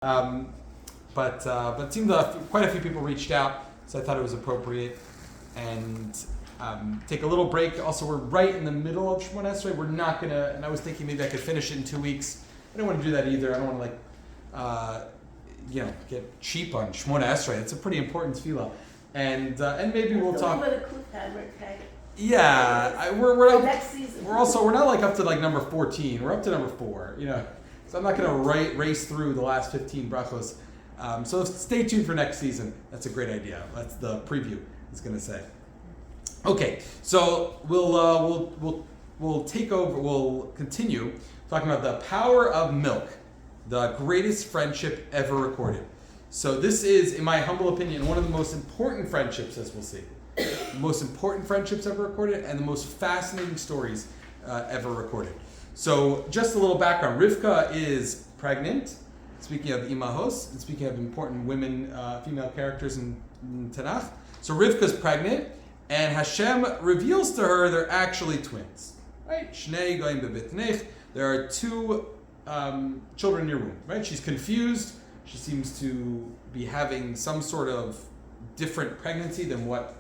But it seemed that quite a few people reached out, so I thought it was appropriate. And take a little break. Also, we're right in the middle of Shemona Esrei. We're not going to, and I was thinking maybe I could finish it in 2 weeks. I don't want to do that either. I don't want to get cheap on Shemona Esrei. It's a pretty important tefillah. And maybe we'll talk. Yeah, we're next season. We're not like up to like number 14. We're up to number 4. So I'm not going to race through the last 15 brachos. So stay tuned for next season. That's a great idea. That's the preview. Is going to say. Okay, so we'll take over. We'll continue talking about the power of milk, the greatest friendship ever recorded. So this is, in my humble opinion, one of the most important friendships, as we'll see. The most important friendships ever recorded, and the most fascinating stories ever recorded. So just a little background. Rivka is pregnant. Speaking of imahos, and speaking of important women, female characters in Tanakh. So Rivka's pregnant, and Hashem reveals to her they're actually twins. Right? Shnei goyim bebitnech. There are 2 children in your womb. Right? She's confused. She seems to be having some sort of different pregnancy than what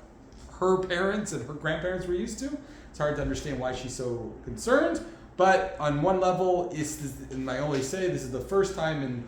her parents and her grandparents were used to. It's hard to understand why she's so concerned. But on one level, and I always say, this is the first time in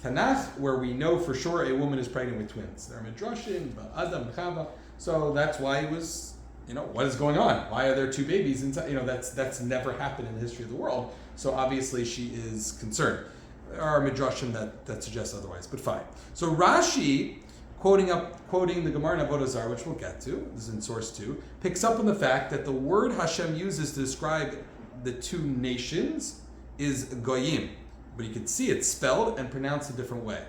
Tanakh where we know for sure a woman is pregnant with twins. They're midrashim, Adam, Chava. So that's why it was, what is going on? Why are there 2 babies inside? That's never happened in the history of the world. So obviously she is concerned. There are midrashim that suggest otherwise, but fine. So Rashi, quoting the Gemara in Avodah Zarah, which we'll get to, this is in source 2, picks up on the fact that the word Hashem uses to describe the 2 nations is goyim, but you can see it's spelled and pronounced a different way.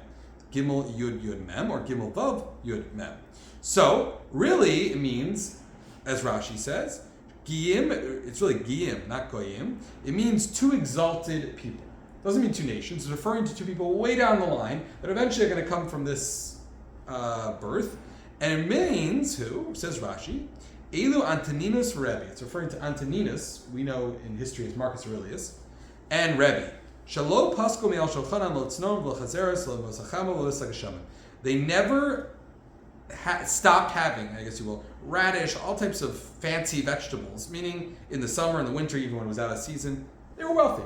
Gimel Yud Yud Mem, or Gimel Vav Yud Mem. So really it means, as Rashi says, Giyim, it's really Giyim, not Goyim. It means 2 exalted people. It doesn't mean 2 nations. It's referring to 2 people way down the line that eventually are going to come from this birth. And it means who? Says Rashi, Elu Antoninus Rebbe. It's referring to Antoninus, we know in history as Marcus Aurelius, and Rebbe. Shalo Pasko Me'al Shulchanan Lo Tznon Lo Chazeres Lo Mosachama Lo Sagashaman. They never stopped having, I guess you will, radish, all types of fancy vegetables, meaning in the summer and the winter, even when it was out of season, they were wealthy.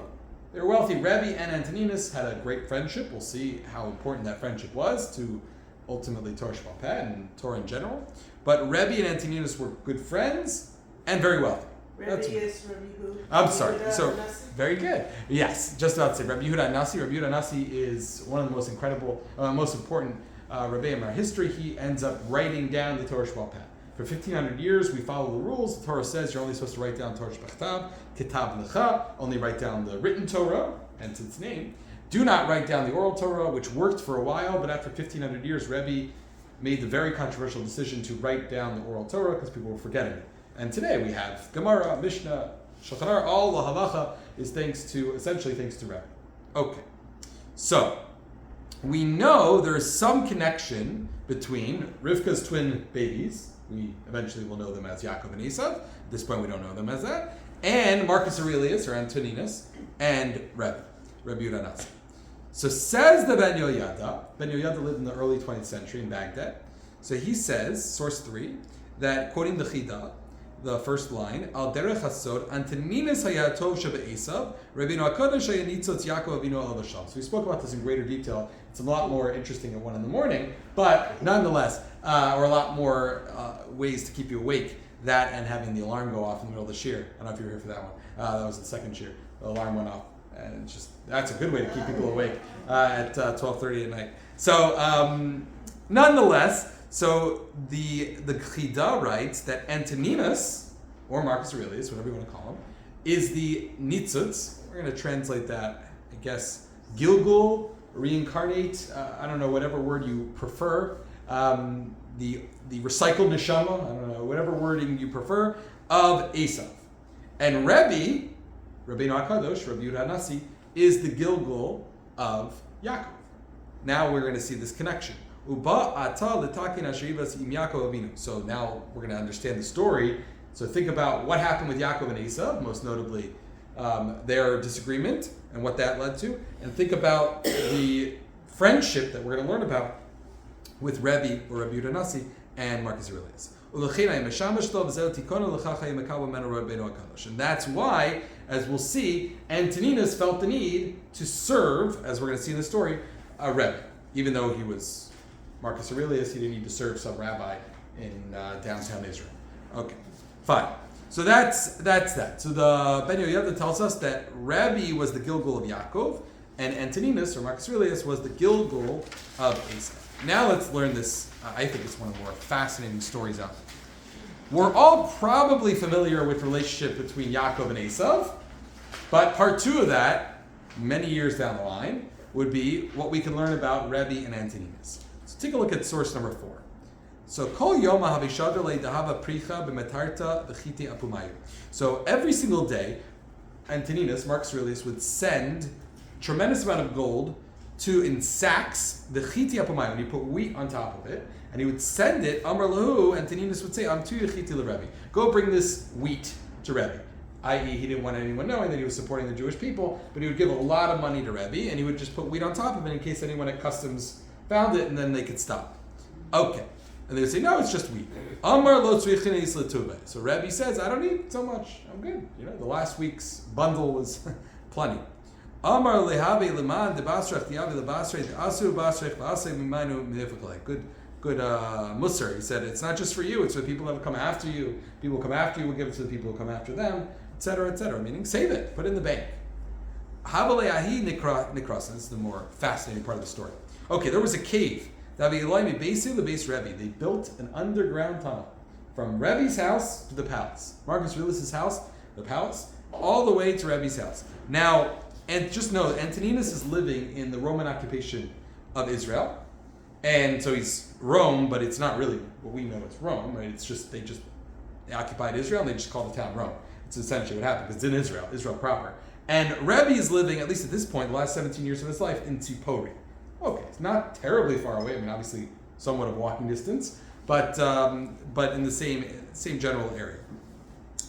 They were wealthy. Rebbe and Antoninus had a great friendship. We'll see how important that friendship was to ultimately Torah Sheba'al Peh and Torah in general. But Rebbe and Antoninus were good friends and very wealthy. Rabbi is Rabbi who? I'm sorry. So, very good. Yes, just about to say. Rabbi Yehuda Nasi. Rabbi Yehuda Nasi is one of the most incredible, most important Rabbeim in our history. He ends up writing down the Torah Sheba'al Peh. For 1,500 years, we follow the rules. The Torah says you're only supposed to write down Torah Shebachtav, Kitab Lecha, only write down the written Torah, hence its name. Do not write down the oral Torah, which worked for a while, but after 1,500 years, Rebbe made the very controversial decision to write down the oral Torah because people were forgetting it. And today we have Gemara, Mishnah, Shulchan Aruch, all the halacha is essentially thanks to Rebbe. Okay, so we know there is some connection between Rivka's twin babies. We eventually will know them as Yaakov and Esav. At this point, we don't know them as that. And Marcus Aurelius, or Antoninus, and Rabbi Yehuda Nasi. So says the Ben Yoyada. Ben Yoyada lived in the early 20th century in Baghdad. So he says, source 3, that quoting the Chida, the first line, Al derech hasod, Antoninus hayatov sheba Esav, Rabbeinu HaKadosh hayanitzotz Yaakov Avinu al Basham. So we spoke about this in greater detail. It's a lot more interesting at 1 a.m, but nonetheless, or a lot more ways to keep you awake. That and having the alarm go off in the middle of the shiur. I don't know if you were here for that one. That was the second shiur. The alarm went off, and that's a good way to keep people awake at 12:30 at night. So, nonetheless, so the Chida writes that Antoninus, or Marcus Aurelius, whatever you want to call him, is the nitzutz. We're going to translate that, I guess, Gilgul, reincarnate. I don't know, whatever word you prefer. The recycled neshama, I don't know, whatever wording you prefer, of Esav. And Rabbeinu HaKadosh, Rabbi Yehuda Nasi, is the Gilgul of Yaakov. Now we're going to see this connection. So now we're going to understand the story. So think about what happened with Yaakov and Esav, most notably their disagreement and what that led to. And think about the friendship that we're going to learn about with Rabbi or Rabbi Yehuda Nasi and Marcus Aurelius. And that's why, as we'll see, Antoninus felt the need to serve, as we're going to see in the story, a Rebbe. Even though he was Marcus Aurelius, he didn't need to serve some rabbi in downtown Israel. Okay, fine. So that's that. So the Ben Yehoyada tells us that Rabbi was the Gilgal of Yaakov, and Antoninus, or Marcus Aurelius, was the Gilgal of Esau. Now let's learn this. I think it's one of the more fascinating stories out there. We're all probably familiar with the relationship between Yaakov and Esau, but part 2 of that, many years down the line, would be what we can learn about Rabbi and Antoninus. So take a look at source number 4. So Kol Yoma Havishadar Leidahava Pricha B'Metarta V'Chiti Apumayu. So every single day, Antoninus, Marcus Aurelius, would send tremendous amount of gold in sacks, the Chiti Apumayu, and he put wheat on top of it, and he would send it, Amar Lahu, Antoninus would say, Am tu Chiti LeRebbe. Go bring this wheat to Rebbe. I.e., he didn't want anyone knowing that he was supporting the Jewish people, but he would give a lot of money to Rebbe, and he would just put wheat on top of it in case anyone at customs found it, and then they could stop. Okay. And they would say, no, it's just wheat. Amar lo tzrichin is l'tuveh. So Rebbe says, I don't need so much. I'm good. The last week's bundle was plenty. Amar lehabe leman debasrech diavi lebasrech asu basrech v'asei mimaynu midifikalei. Good musar. He said, it's not just for you, it's for the people that will come after you. People who come after you will give it to the people who come after them, etc., etc. Meaning, save it, put it in the bank. Havaleahi nikras. This is the more fascinating part of the story. Okay, there was a cave. They built an underground tunnel from Rebbe's house to the palace. Marcus Aurelius' house, the palace, all the way to Rebbe's house. Now, and just know, Antoninus is living in the Roman occupation of Israel. And so he's Rome, but it's not really what we know as Rome, right? It's just, they occupied Israel and they just call the town Rome. It's essentially what happened, because it's in Israel proper. And Rebbe is living, at least at this point, the last 17 years of his life, in Tzipori. Okay, it's not terribly far away. I mean, obviously, somewhat of walking distance, but in the same general area.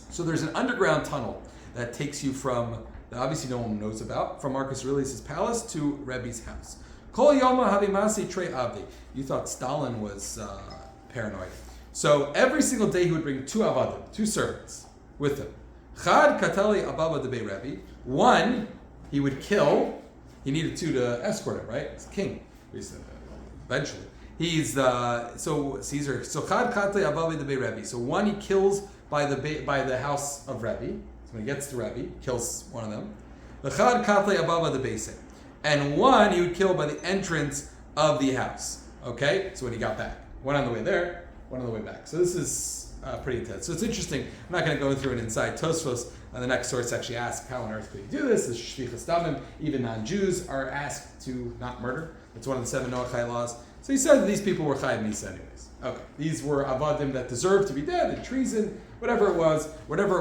So there's an underground tunnel that takes you from, that obviously no one knows about, from Marcus Aurelius' palace to Rebbe's house. Kol yoma havimasi tre avdi. You thought Stalin was paranoid. So every single day he would bring 2 avadim, 2 servants, with him. Chad katali ababa debe Rebbe. One, he would kill. He needed 2 to escort him, right? He's king, eventually. He's so Caesar. So Chad Katle Abave the Rebbe. So one he kills by the house of Rebbe. So when he gets to Rebbe, kills one of them. The Chad Katle Abava the Base. And one he would kill by the entrance of the house. Okay? So when he got back. One on the way there, one on the way back. So this is pretty intense. So it's interesting. I'm not going to go through it inside Tosfos. And the next source actually asks, how on earth could you do this? This is Shvichas Damim. Even non-Jews are asked to not murder. It's one of the 7 Noachai laws. So he said that these people were Chayav Misa anyways. Okay. These were Avadim that deserved to be dead, and treason, whatever it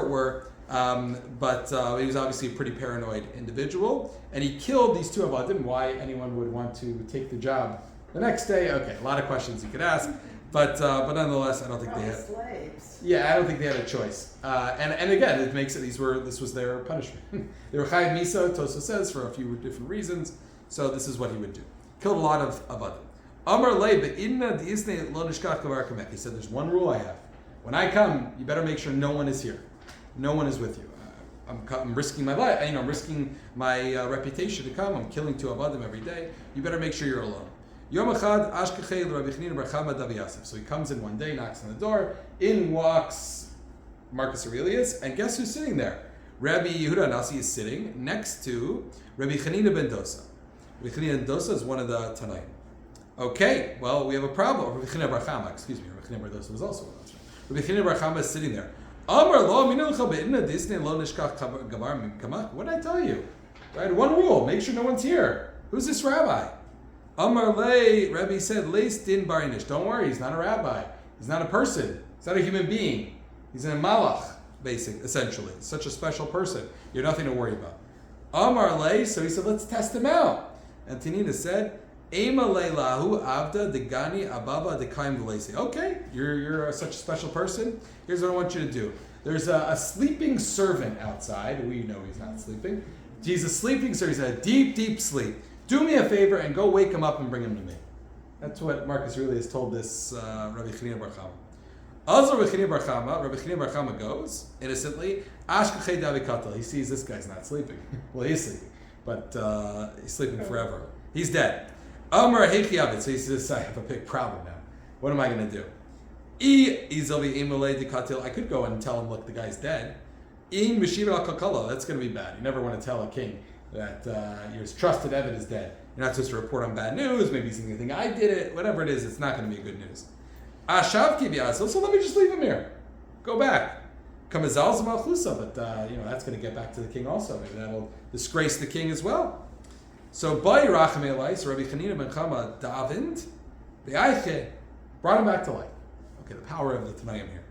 were. But he was obviously a pretty paranoid individual. And he killed these 2 Avadim. Why anyone would want to take the job the next day? Okay, a lot of questions you could ask. But nonetheless, I don't think they had slaves. Yeah, I don't think they had a choice. And again, it makes it this was their punishment. They were Chayav Misa, Tosa says, for a few different reasons. So this is what he would do. Killed a lot of Avadim. Amar Le be'inna di'isne lo nishkach kavar kamek. He said, there's one rule I have. When I come, you better make sure no one is here. No one is with you. I'm risking my life. I'm risking my reputation to come. I'm killing 2 Avadim every day. You better make sure you're alone. Yom Echad Ashkechei Rabbi Chanina bar Chama Davi Yosef. So he comes in one day, knocks on the door. In walks Marcus Aurelius, and guess who's sitting there? Rabbi Yehuda Nasi is sitting next to Rabbi Chanina ben Dosa. Rabbi Chanina ben Dosa is one of the Tanaim. Okay, well, we have a problem. Rabbi Chanina bar Chama, excuse me. Rabbi Chanina bar Dosa was also one of them. Rabbi Chanina bar Chama is sitting there. Amar lo minulcha be'inna disney lo nishkach gavar kamach. What did I tell you? Right, one rule: make sure no one's here. Who's this rabbi? Amar le, Rabbi said, leis din barinish. Don't worry, he's not a rabbi. He's not a person. He's not a human being. He's a malach, essentially. Such a special person. You're nothing to worry about. Amar le, so he said, let's test him out. And Tanina said, Ema leilahu avda degani ababa dekaim v'leisi. Okay, you're such a special person. Here's what I want you to do. There's a sleeping servant outside. We know he's not sleeping. He's a sleeping servant. He's in a deep, deep sleep. Do me a favor and go wake him up and bring him to me. That's what Marcus Aurelius told this Rabbi Chanina Bar Chama. Also, Rabbi Chanina Bar Chama goes, innocently, Ashkechei Davikatel. He sees this guy's not sleeping. Well, he's sleeping, but he's sleeping forever. He's dead. Amar Hechiavet. So he says, I have a big problem now. What am I going to do? I could go and tell him, look, the guy's dead. That's going to be bad. You never want to tell a king that your trusted Eved is dead. You're not supposed to report on bad news. Maybe he's going to think I did it. Whatever it is, it's not going to be good news. So let me just leave him here. Go back. But that's going to get back to the king also. Maybe that'll disgrace the king as well. So by Rachamei Elai, so Rabbi Chanina ben Chama davened, the Eiche brought him back to life. Okay, the power of the Tanaim here.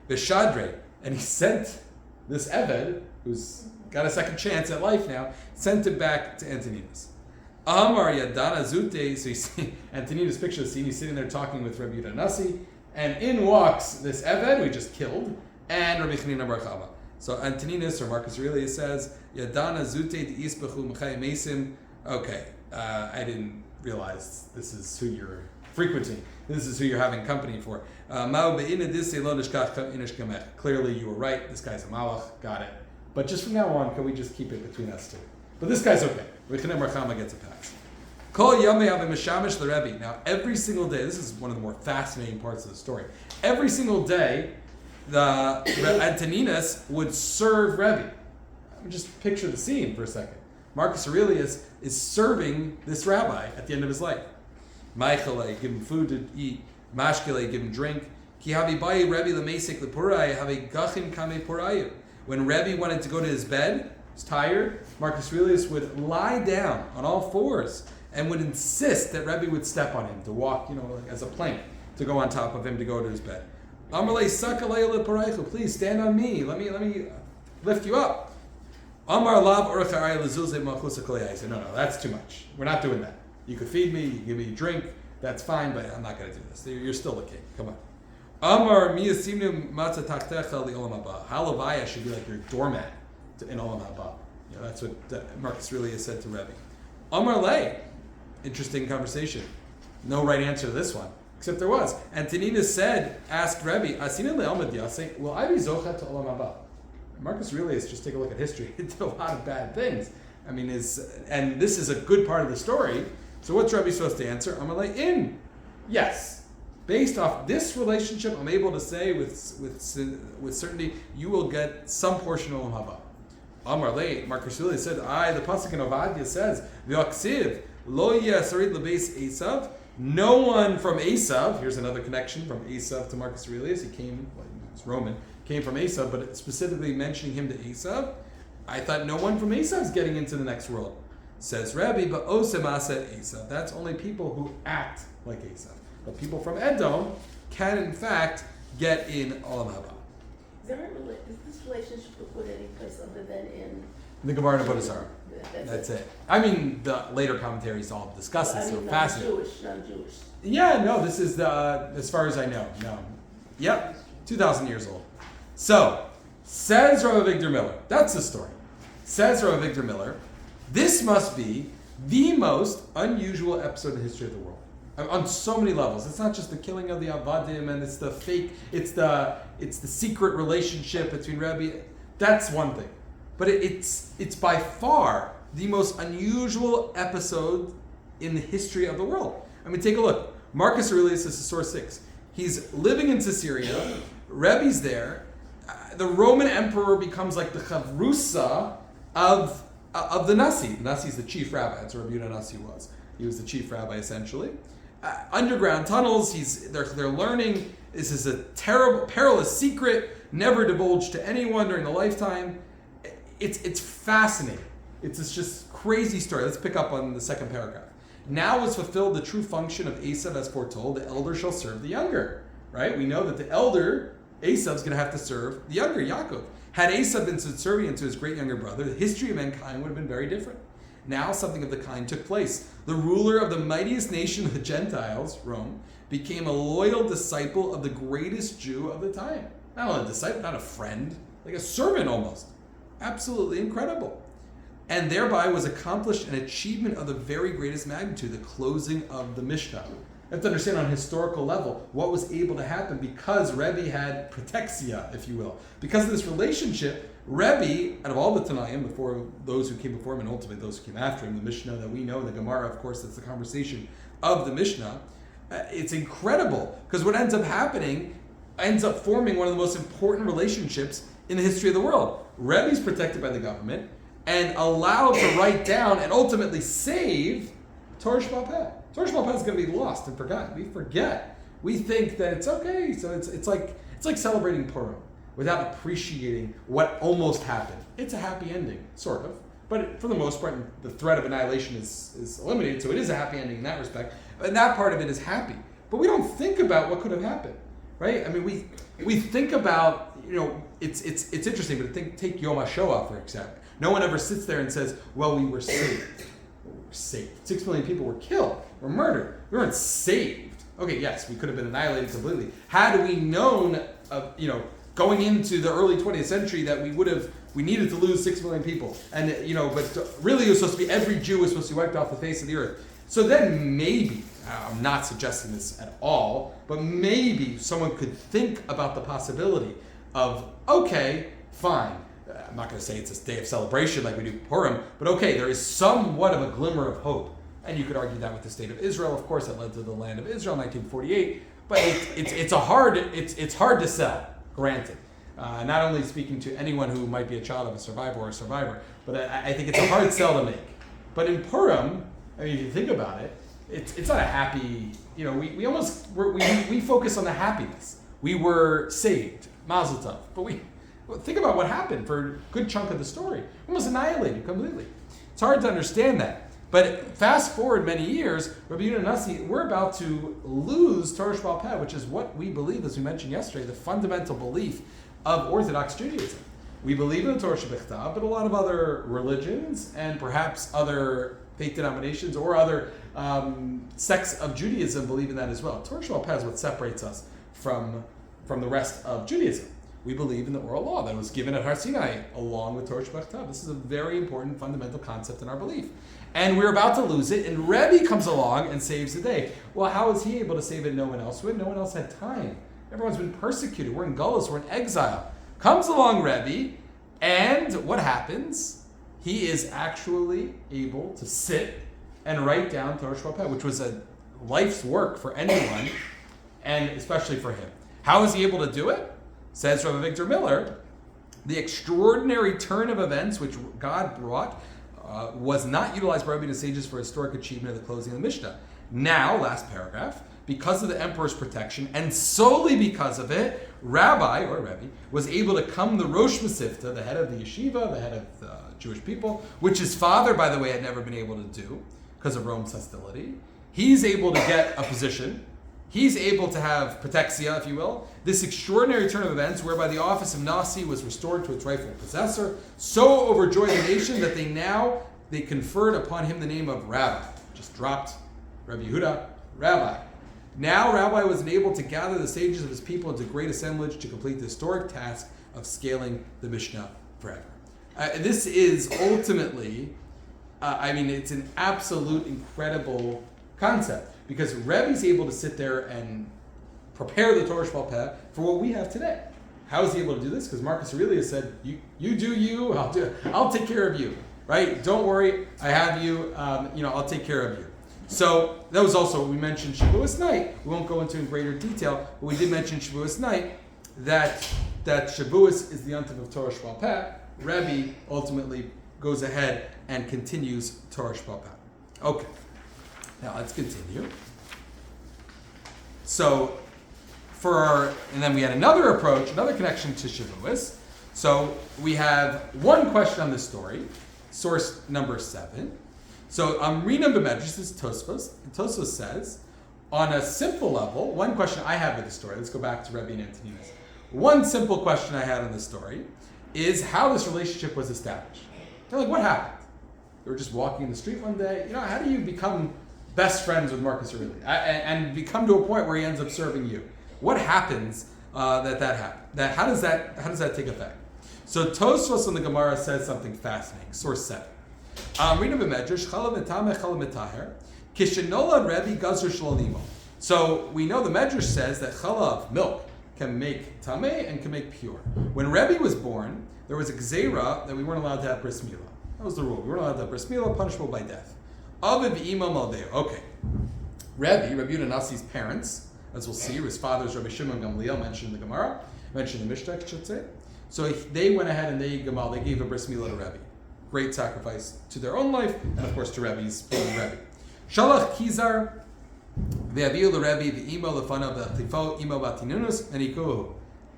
The Shadre, and he sent this Eved, who's got a second chance at life now, sent it back to Antoninus. Amar Yadana Zute, so you see Antoninus picture the scene, he's sitting there talking with Rabbi Yehuda Nasi, and in walks this Eved, we just killed, and Rabbi Chanina Bar Chama. So Antoninus, or Marcus Aurelius says, Yadana Zute de Isbachu Mechai Mesim. Okay, I didn't realize this is who you're frequenting. This is who you're having company for. Clearly you were right. This guy's a malach. Got it. But just from now on, can we just keep it between us two? But this guy's okay. Rechanem Bar Chama gets a pass. Now, every single day, this is one of the more fascinating parts of the story. Every single day, the Antoninus would serve Rebbe. Just picture the scene for a second. Marcus Aurelius is serving this rabbi at the end of his life. Maichele, give him food to eat. Mashkele, give him drink. Ki havi bayi Rebbe lemesik lepurai, havi gachim kame purayu. When Rebbe wanted to go to his bed, was tired, Marcus Aurelius would lie down on all fours and would insist that Rebbe would step on him to walk, like as a plank, to go on top of him to go to his bed. Amarle sakalei leparaichu, please stand on me. Let me lift you up. Amar lav orcharai lezulze machusa kolei. I said, no, that's too much. We're not doing that. You could feed me, you could give me a drink, that's fine, but I'm not going to do this. You're still the king. Come on. Amar miyasimnu matza taktecha li'olam haba. Halavaya should be like your doormat in olam haba. That's what Marcus Aurelius said to Rebbe. Amar lei. Interesting conversation. No right answer to this one, except there was. Antoninus asked Rebbe, Asina le'almad yaseh, will I be zocha to olam haba? Marcus Aurelius, just take a look at history, he did a lot of bad things. And this is a good part of the story. So what's Rebbe supposed to answer? Amar lei in. Yes. Based off this relationship, I'm able to say with certainty, you will get some portion of olam haba. Amar lei, Marcus Aurelius said, the pasuk in Ovadia says, v'aksiv lo yasarid lebeis Esav. No one from Esav. Here's another connection from Esav to Marcus Aurelius. He came, he's Roman, came from Esav, but specifically mentioning him to Esav. I thought no one from Esav is getting into the next world. Says Rabbi, but osemasa Esav. That's only people who act like Esav. But people from Edom can, in fact, get in olam haba. Is this relationship put any place other than in the Gemara Avodah Zarah? That's it. I mean, the later commentaries all discuss this. So fascinating. Non-Jewish. Yeah, no, this is as far as I know. No. Yep, 2,000 years old. So, says Rabbi Victor Miller. That's the story. Says Rabbi Victor Miller, this must be the most unusual episode in the history of the world. On so many levels. It's not just the killing of the Avadim and it's the fake, it's the secret relationship between Rabbi. That's one thing. But it's by far the most unusual episode in the history of the world. I mean, take a look. Marcus Aurelius, this is source 6. He's living in Caesarea. Rebbe's there. The Roman emperor becomes like the chavrusa of the Nasi. The Nasi is the chief rabbi. That's what Rabbi Yehuda Nasi was. He was the chief rabbi, essentially. Underground tunnels. They're learning. This is a terrible, perilous secret, never divulged to anyone during the lifetime. It's fascinating. It's this just crazy story. Let's pick up on the second paragraph. Now was fulfilled the true function of Esav as foretold. The elder shall serve the younger. Right? We know that the elder, Esav's going to have to serve the younger, Yaakov. Had Esav been subservient to his great younger brother, the history of mankind would have been very different. Now something of the kind took place. The ruler of the mightiest nation of the Gentiles, Rome, became a loyal disciple of the greatest Jew of the time. Not only a disciple, not a friend, like a servant almost. Absolutely incredible. and thereby was accomplished an achievement of the very greatest magnitude, the closing of the Mishnah. You have to understand on a historical level what was able to happen because Rebbe had protexia, if you will. Because of this relationship, Rebbe, out of all the Tanaim, before those who came before him and ultimately those who came after him, the Mishnah that we know, the Gemara, of course, that's the conversation of the Mishnah, it's incredible because what ends up happening ends up forming one of the most important relationships in the history of the world. Rebbe's protected by the government and allowed to write down and ultimately save Torah Sheba'al Peh. Torah Sheba'al Peh is going to be lost and forgotten. We forget. We think that it's okay. So it's like celebrating Purim without appreciating what almost happened. It's a happy ending, sort of. But for the most part, the threat of annihilation is eliminated, so it is a happy ending in that respect. And that part of it is happy. But we don't think about what could have happened, right? I mean, we think about, it's interesting, but take Yom HaShoah, for example. No one ever sits there and says, well, we were saved. We were saved. 6 million people were killed, were murdered. We weren't saved. Okay, yes, we could have been annihilated completely. Had we known, going into the early 20th century that we needed to lose 6 million people. And, but really it was supposed to be every Jew was supposed to be wiped off the face of the earth. So then maybe, I'm not suggesting this at all, but maybe someone could think about the possibility of, okay, fine. I'm not going to say it's a day of celebration like we do Purim, but okay, there is somewhat of a glimmer of hope. And you could argue that with the state of Israel, of course, that led to the land of Israel in 1948. But it's hard to sell, granted. Not only speaking to anyone who might be a child of a survivor or a survivor, but I think it's a hard sell to make. But in Purim, I mean, if you think about it, it's not a happy, we focus on the happiness. We were saved, Mazel Tov. But think about what happened for a good chunk of the story. Almost annihilated completely. It's hard to understand that. But fast forward many years, Rabbi Yehuda Nasi, we're about to lose Torah Sheba'al Peh, which is what we believe, as we mentioned yesterday, the fundamental belief of Orthodox Judaism. We believe in the Torah Shebichtav, but a lot of other religions and perhaps other faith denominations or other sects of Judaism believe in that as well. Torah Sheba'al Peh is what separates us from the rest of Judaism. We believe in the oral law that was given at Har Sinai along with Torah Shebichtav. This is a very important fundamental concept in our belief. And we're about to lose it, and Rebbe comes along and saves the day. Well, how is he able to save it? No one else would. No one else had time. Everyone's been persecuted. We're in Gullus. We're in exile. Comes along Rebbe, and what happens? He is actually able to sit and write down Torah Sheba'al Peh, which was a life's work for anyone, and especially for him. How is he able to do it? Says Rabbi Victor Miller, the extraordinary turn of events which God brought was not utilized by Rabbi and sages for historic achievement of the closing of the Mishnah. Now, last paragraph, because of the emperor's protection, and solely because of it, Rabbi was able to come the Rosh Masifta, the head of the yeshiva, the head of the Jewish people, which his father, by the way, had never been able to do because of Rome's hostility. He's able to get a position. He's able to have protexia, if you will. This extraordinary turn of events whereby the office of Nasi was restored to its rightful possessor, so overjoyed the nation that they conferred upon him the name of Rabbi. Just dropped Rabbi Yehuda, Rabbi. Now Rabbi was enabled to gather the sages of his people into great assemblage to complete the historic task of scaling the Mishnah forever. This is ultimately, it's an absolute incredible concept. Because Rebbe's able to sit there and prepare the Torah Sheba'al Peh for what we have today. How is he able to do this? Because Marcus Aurelius said, "You do you. I'll take care of you. Right? Don't worry. I have you. I'll take care of you." So that was also we mentioned Shavuos night. We won't go into in greater detail, but we did mention Shavuos night that Shavuos is the yontif of Torah Sheba'al Peh. Rebbe ultimately goes ahead and continues Torah Sheba'al Peh. Okay. Now let's continue. So, and then we had another approach, another connection to Shavuos. So we have one question on this story, source number 7. So Amrina B'Medrash, this is Tosfos. Tosfos says, on a simple level, one question I have with the story. Let's go back to Rabbi and Antoninus. One simple question I had on this story is how this relationship was established. They're like, what happened? They were just walking in the street one day. How do you become best friends with Marcus Aurelius and become to a point where he ends up serving you? What happens that happened? How does that take effect? So Tosfos in the Gemara says something fascinating. Source 7. Rina b'medrash chalav metameh chalav metaher kishenolad Rebbe gazer shalolimo. So we know the medrash says that chalav, milk, can make tameh and can make pure. When Rebbe was born, there was a gzeira that we weren't allowed to have bris milah. That was the rule. We weren't allowed to have bris milah, punishable by death. Aviv v'ima maldeo. Okay. Rabbi Yehuda Nasi's parents, as we'll see, his father's Rabbi Shimon Gamliel, mentioned in the Gemara, mentioned in the Mishnah, I should say. So they went ahead and they gave a bris milah to Rabbi. Great sacrifice to their own life, and of course to Rabbi's being Rabbi. Shalach Kizar, ve'aviu l'Rebbe v'imo lefanav v'chtifo imo batinunus and ikuhu.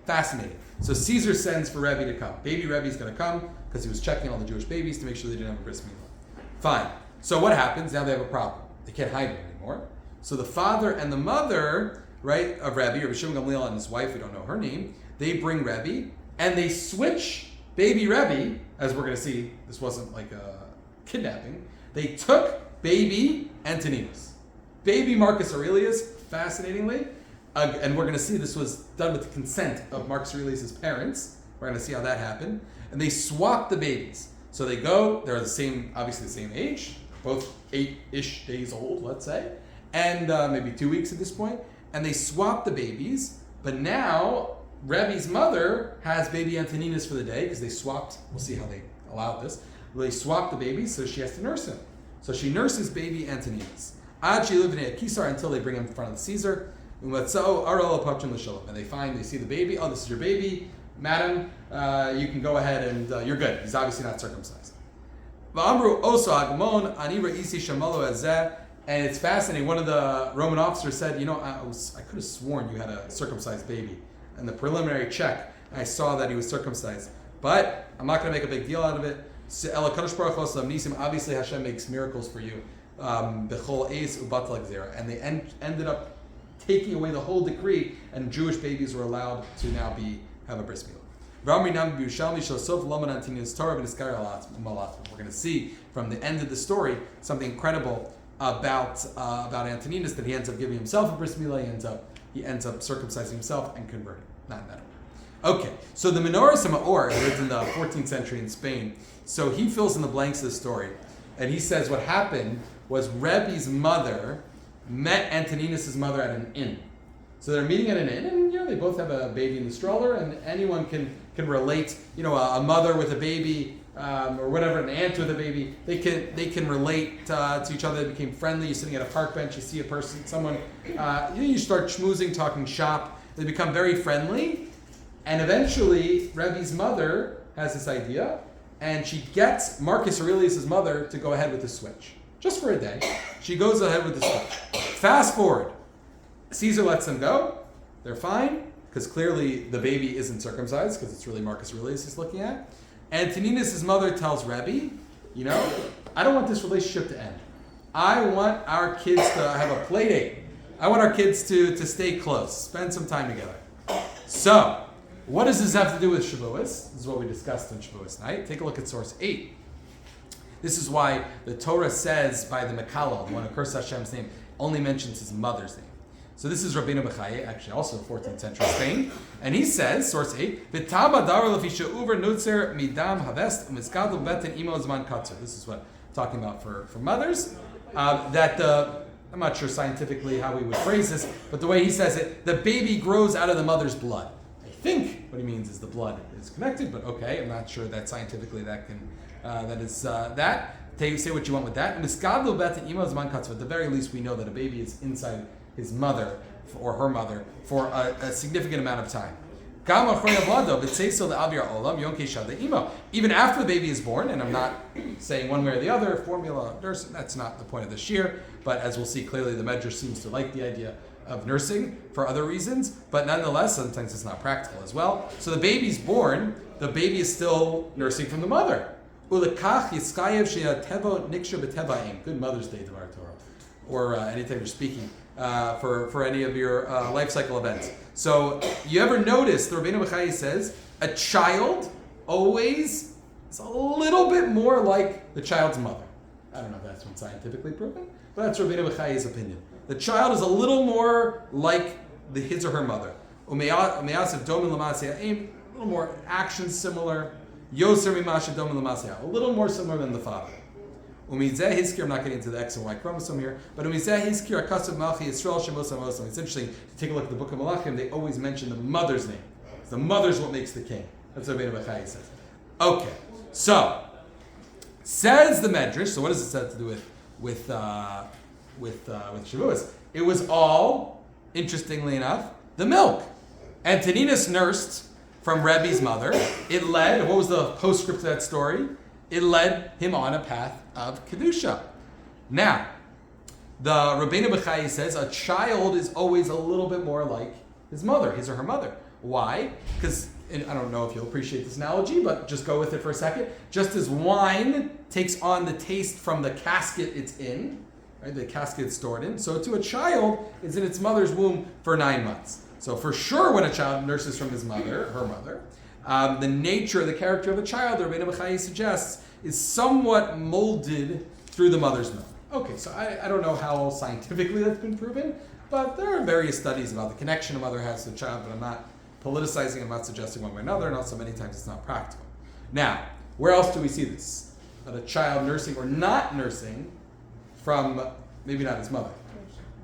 Fascinating. So Caesar sends for Rabbi to come. Baby Rabbi's going to come because he was checking all the Jewish babies to make sure they didn't have a bris milah. Fine. So what happens? Now they have a problem. They can't hide it anymore. So the father and the mother, right, of Rabbi Shimon Gamliel and his wife, we don't know her name, they bring Rabbi and they switch baby Rabbi, as we're going to see, this wasn't like a kidnapping. They took baby Antoninus. Baby Marcus Aurelius, fascinatingly, and we're going to see this was done with the consent of Marcus Aurelius' parents. We're going to see how that happened. And they swapped the babies. So they go, they're obviously the same age, both 8-ish days old, let's say, and maybe 2 weeks at this point. And they swap the babies, but now Rebbe's mother has baby Antoninus for the day because they swapped. We'll see how they allowed this. They swapped the babies, so she has to nurse him. So she nurses baby Antoninus. Ad she lived in a Kisar until they bring him in front of the Caesar. And they see the baby. Oh, this is your baby, madam. You can go ahead and you're good. He's obviously not circumcised. And it's fascinating. One of the Roman officers said, I could have sworn you had a circumcised baby. In the preliminary check, I saw that he was circumcised. But I'm not going to make a big deal out of it. Obviously, Hashem makes miracles for you. And they ended up taking away the whole decree, and Jewish babies were allowed to now have a bris milah. We're going to see from the end of the story something incredible about Antoninus, that he ends up giving himself a bris milah. He ends up circumcising himself and converting. Not in that order. Okay, so the Menorah Maor lived in the 14th century in Spain. So he fills in the blanks of the story, and he says what happened was Rebbe's mother met Antoninus' mother at an inn. So they're meeting at an inn, and they both have a baby in the stroller, and anyone can relate. A mother with a baby, or whatever, an aunt with a baby, they can relate to each other. They became friendly. You're sitting at a park bench, you see a person, someone, you start schmoozing, talking shop. They become very friendly, and eventually Rebbe's mother has this idea, and she gets Marcus Aurelius' mother to go ahead with the switch. Just for a day. She goes ahead with the switch. Fast forward. Caesar lets them go. They're fine, because clearly the baby isn't circumcised, because it's really Marcus Aurelius he's looking at. Antoninus' mother tells Rabbi, I don't want this relationship to end. I want our kids to have a play date. I want our kids to stay close, spend some time together. So, what does this have to do with Shavuos? This is what we discussed on Shavuos night. Take a look at source 8. This is why the Torah says by the Mekalel, the one who cursed Hashem's name, only mentions his mother's name. So this is Rabbeinu Bechaye, actually also 14th century Spain, and he says, source 8, V'taba dara lefisha uver nutzer midam havest u'miskadu beten imo zman katzer. This is what I'm talking about for mothers. I'm not sure scientifically how we would phrase this, but the way he says it, the baby grows out of the mother's blood. I think what he means is the blood is connected, but okay, I'm not sure that scientifically that can, that. Say what you want with that. And at the very least, we know that a baby is inside his mother or her mother for a significant amount of time. Even after the baby is born, and I'm not saying one way or the other, formula nursing, that's not the point of the shiur, but as we'll see clearly, the Medrash seems to like the idea of nursing for other reasons, but nonetheless, sometimes it's not practical as well. So the baby's born, the baby is still nursing from the mother. Good Mother's Day, Devar Torah, or anytime you're speaking for any of your life cycle events. So you ever notice the Rabbeinu Bechaye says a child always is a little bit more like the child's mother. I don't know if that's been scientifically proven, but that's Rabbeinu Bechaye's opinion. The child is a little more like his or her mother. A little more action similar. A little more similar than the father. Umizeh Hizkir, I'm not getting into the X and Y chromosome here, but Umizeh Hizkir Akasav Malchi Yisrael Shemosam Osam. It's interesting to take a look at the book of Malachim, they always mention the mother's name. The mother's what makes the king. That's what Rabbeinu Bechai says. Okay, so says the Medrash. So what does it have to do with Shavuos? It was all, interestingly enough, the milk. Antoninus nursed from Rabbi's mother. It led. What was the postscript to that story? It led him on a path of kedusha. Now, the Rabbeinu Bechai says a child is always a little bit more like his mother, his or her mother. Why? Because, and I don't know if you'll appreciate this analogy, but just go with it for a second. Just as wine takes on the taste from the casket it's in, right? The casket it's stored in, so to a child is in its mother's womb for 9 months. So for sure when a child nurses from his mother, her mother, the nature, the character of the child, the Rabbeinu Bechai suggests, is somewhat molded through the mother's milk. Okay, so I don't know how scientifically that's been proven, but there are various studies about the connection a mother has to the child, but I'm not politicizing, I'm not suggesting one way or another, and also many times it's not practical. Now, where else do we see this? That a child nursing or not nursing from, maybe not his mother.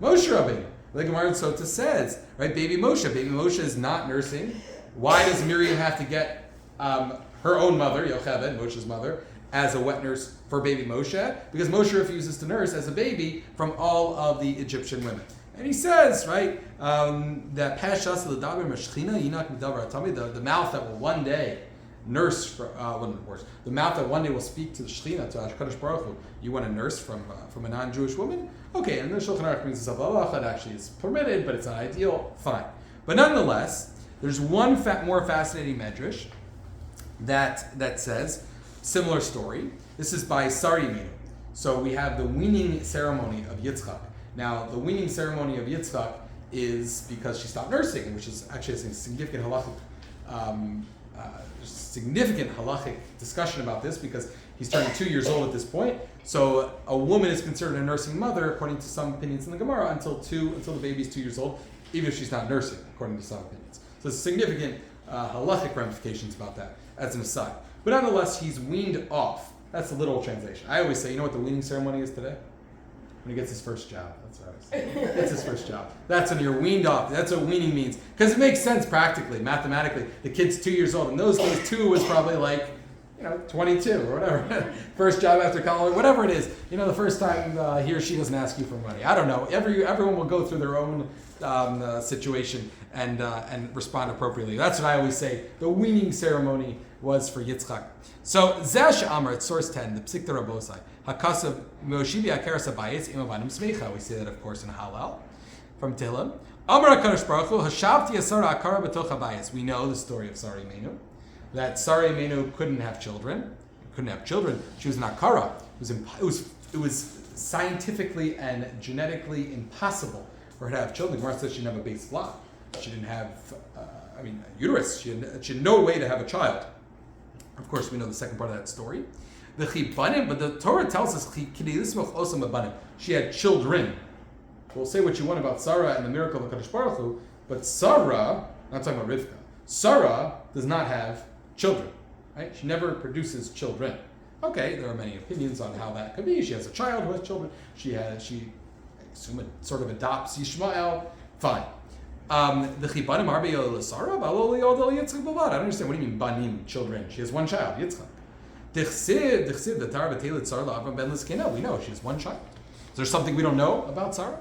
Moshe Rabbeinu. The Gemara in Sota says, right, baby Moshe is not nursing. Why does Miriam have to get her own mother, Yocheved, Moshe's mother, as a wet nurse for baby Moshe? Because Moshe refuses to nurse as a baby from all of the Egyptian women. And he says, right, that the mouth that will one day nurse, the mouth that one day will speak to the Shechina, to HaKadosh Baruch Hu, you want to nurse from a non-Jewish woman? Okay, and the Shulchan Aruch brings this up, that actually is permitted, but it's not ideal, fine. But nonetheless, there's one more fascinating medrash that says, similar story. This is by Sari Minu. So we have the weaning ceremony of Yitzchak. Now, the weaning ceremony of Yitzchak is because she stopped nursing, which is actually a significant halachic discussion about this, because he's turning 2 years old at this point. So a woman is considered a nursing mother, according to some opinions in the Gemara, until the baby's 2 years old, even if she's not nursing, according to some opinions. So there's significant halachic ramifications about that, as an aside. But nonetheless, he's weaned off. That's the literal translation. I always say, you know what the weaning ceremony is today? When he gets his first job. That's what I was saying. That's his first job. That's when you're weaned off. That's what weaning means. Because it makes sense practically, mathematically. The kid's 2 years old. In those days, 2 was probably like, 22 or whatever. First job after college, whatever it is. The first time he or she doesn't ask you for money. I don't know. Everyone will go through their own situation and respond appropriately. That's what I always say. The weaning ceremony was for Yitzchak. So Zesh Amar at source 10, the Psikta Rabosai. Hakasav Moshivi Akaras Abayis Imabanim Smecha. We see that, of course, in Halal from Tehillim. Amar HaKadosh Baruch Hu Hashavti Asara Akara B'toch Abayis. We know the story of Sari Menu. That Sari Menu couldn't have children. She was an Akara. It was scientifically and genetically impossible for her to have children. Gemara says she didn't have a base lot. She didn't have, a uterus. She had no way to have a child. Of course, we know the second part of that story. But the Torah tells us she had children. We'll say what you want about Sarah and the miracle of Kadosh Baruch Hu, but Sarah, I'm not talking about Rivka, Sarah does not have children. Right? She never produces children. Okay, there are many opinions on how that could be. She has a child who has children. She I assume it sort of adopts Yishmael. Fine. The chibanim arbe Sarah, I don't understand. What do you mean banim, children? She has one child, Yitzchak. The Torah b'teilit Sarah la'avram ben l'skena. We know she has one child. Is there something we don't know about Sarah?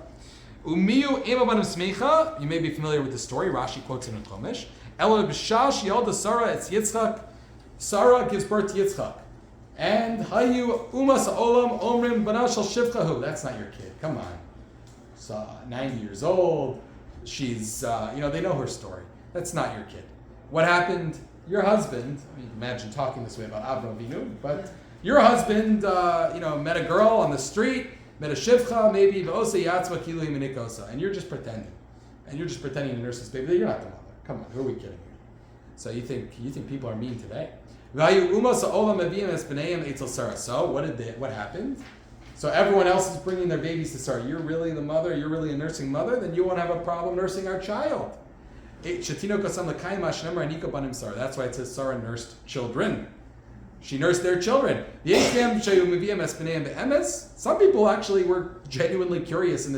Umiyu emabanim smecha. You may be familiar with the story. Rashi quotes it in Chumash. Elo b'shash yelda Sarah it's Yitzchak. Sarah gives birth to Yitzchak. And hayu umas olam omrim banashal shivchahu. That's not your kid. Come on. So 90 years old. She's, they know her story. That's not your kid. What happened? Your husband, imagine talking this way about Avram Avinu, but your husband, met a girl on the street, met a shivcha, maybe, and you're just pretending. And you're just pretending to nurse this baby. You're not the mother. Come on, who are we kidding here? So you think people are mean today? So what happened? So everyone else is bringing their babies to Sarah. You're really the mother. You're really a nursing mother. Then you won't have a problem nursing our child. That's why it says Sarah nursed children. She nursed their children. Some people actually were genuinely curious in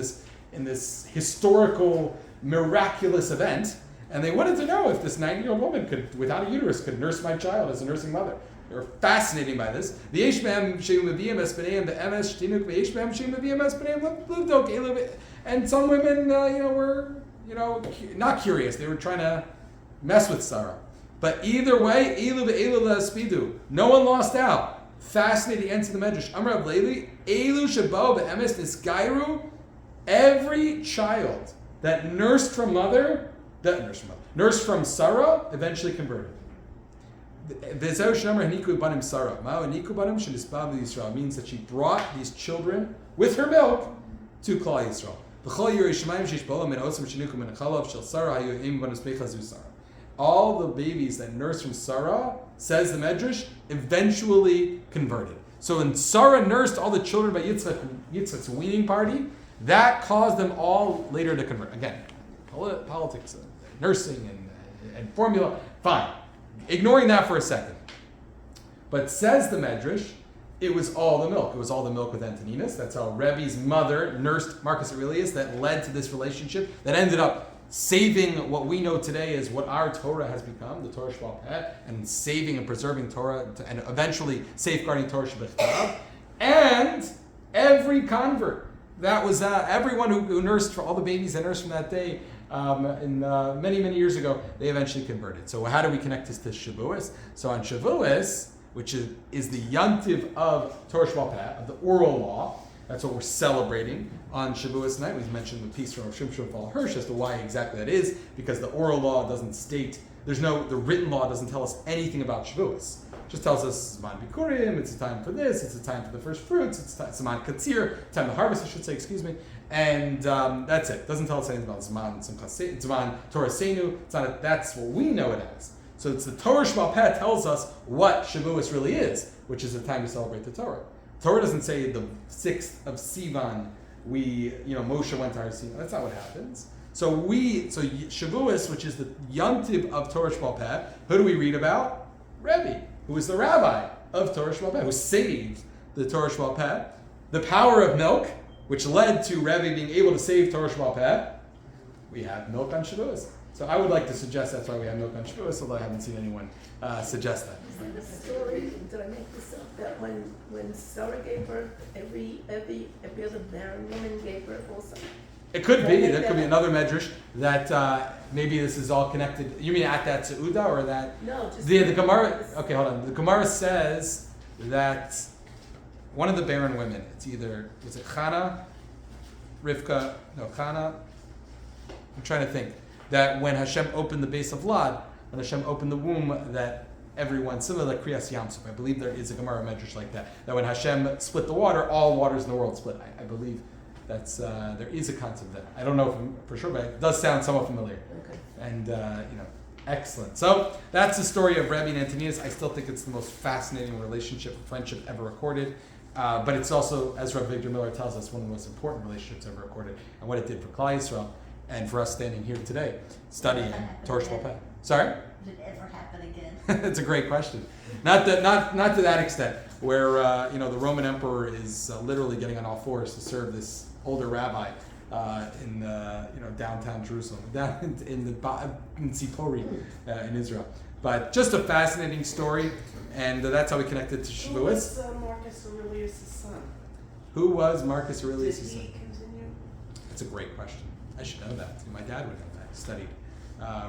this historical, miraculous event, and they wanted to know if this 90-year-old woman could, without a uterus, could nurse my child as a nursing mother. They were fascinated by this. And some women, were, not curious. They were trying to mess with Sarah. But either way, no one lost out. Fascinating end to the Medrash. Amar Rav Leili, Elu shabo be'emes nisgairu. Every child that nursed from Sarah, eventually converted. Means that she brought these children with her milk to Klal Yisrael. All the babies that nursed from Sarah, says the Medrash, eventually converted. So when Sarah nursed all the children by Yitzchak's weaning party, that caused them all later to convert. Again, politics, nursing, and formula, fine. Ignoring that for a second. But says the Medrash, it was all the milk. It was all the milk with Antoninus. That's how Rebbe's mother nursed Marcus Aurelius. That led to this relationship that ended up saving what we know today as what our Torah has become, the Torah Sheba'al Peh, and saving and preserving Torah, and eventually safeguarding Torah Shebechtav. And every convert, that was everyone who nursed, for all the babies that nursed from that day, many, many years ago, they eventually converted. So how do we connect this to Shavuos? So on Shavuos, which is the yontiv of Torah Sheba'al Peh, of the oral law, that's what we're celebrating on Shavuos night. We've mentioned the piece from Shimshon Fall Hirsch as to why exactly that is, because the oral law doesn't state, the written law doesn't tell us anything about Shavuos. It just tells us Zman Bikurim, it's a time for this, it's a time for the first fruits, it's Zman Katzir, time to harvest, I should say, and that's it. It doesn't tell us anything about Zman Torah Seinu. That's what we know it as. So it's the Torah Sheba'al Peh tells us what Shavuos really is, which is a time to celebrate the Torah. Torah doesn't say the 6th of Sivan Moshe went to Har Sinai. That's not what happens. So Shavuos, which is the yontiv of Torah Sheba'al Peh, who do we read about? Rabbi, who was the rabbi of Torah Sheba'al Peh, who saved the Torah Sheba'al Peh. The power of milk, which led to Rabbi being able to save Torah Sheba'al Peh. We have milk on Shavuos. So I would like to suggest that's why we have milk on Shavuos, although I haven't seen anyone suggest that. Is there a story, did I make this up, that when Sarah gave birth, every other barren woman gave birth also? It could be. There could be another medrash that maybe this is all connected. You mean at that Seuda or that? No, just the Gemara. Okay, hold on. The Gemara says that one of the barren women, was it Chana, Rivka? No, Chana. I'm trying to think. That when Hashem opened the base of Lad, when Hashem opened the womb, that everyone, similar like Kriyas Yamsuf, I believe there is a Gemara medrash like that. That when Hashem split the water, all waters in the world split. I believe that's there is a concept there. I don't know for sure, but it does sound somewhat familiar. Okay. And excellent. So that's the story of Rabbi and Antoninus. I still think it's the most fascinating relationship, friendship ever recorded. But it's also, as Rabbi Victor Miller tells us, one of the most important relationships ever recorded, and what it did for Klal Yisrael. And for us standing here today, studying Torah Sheba'al Peh. Sorry? Did it ever happen again? It's a great question. Not to that extent, where the Roman emperor is literally getting on all fours to serve this older rabbi in downtown Jerusalem, down in Tzipori in Israel. But just a fascinating story, and that's how we connected to Shavuos. Who was Marcus Aurelius' son? Who was Marcus Aurelius' son? Did he continue? That's a great question. I should know that. My dad would know that. He studied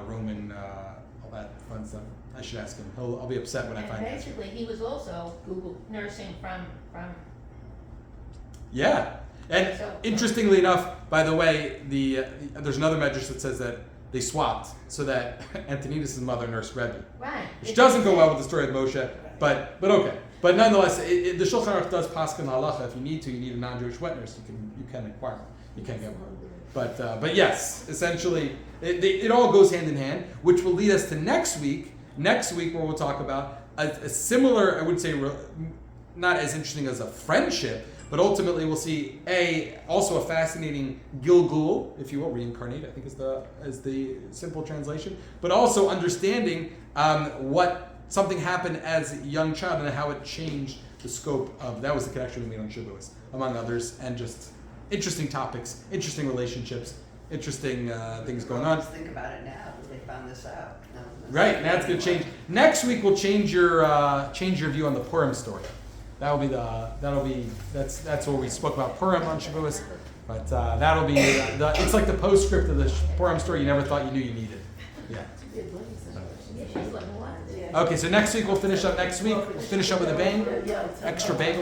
Roman, all that fun stuff. I should ask him. I'll be upset when I find out. Basically, he was also nursing from. Yeah, and interestingly enough, by the way, there's another medrash that says that they swapped so that Antoninus' mother nursed Rebbe. Right. Which doesn't go well with the story of Moshe, but okay. But nonetheless, the Shulchan Aruch does paskin halacha. If you need a non-Jewish wet nurse, you can acquire one. You can't get one. But yes, essentially, it all goes hand in hand, which will lead us to next week. Next week, where we'll talk about a similar, I would say, not as interesting as a friendship, but ultimately we'll see also a fascinating Gilgul, if you will, reincarnate, I think is the simple translation, but also understanding what something happened as a young child and how it changed the scope of, that was the connection we made on Shavuos, among others, and just interesting topics, interesting relationships, interesting things going on. Just think about it now that they found this out. No, Right, now it's going to change. Next week we'll change your view on the Purim story. That's where we spoke about Purim on Shavuos, but that'll be it's like the postscript of the Purim story you never thought you knew you needed. Yeah. Yeah, she's like, what? Okay, so next week we'll finish up next week. We'll finish up with a bang, extra bagel.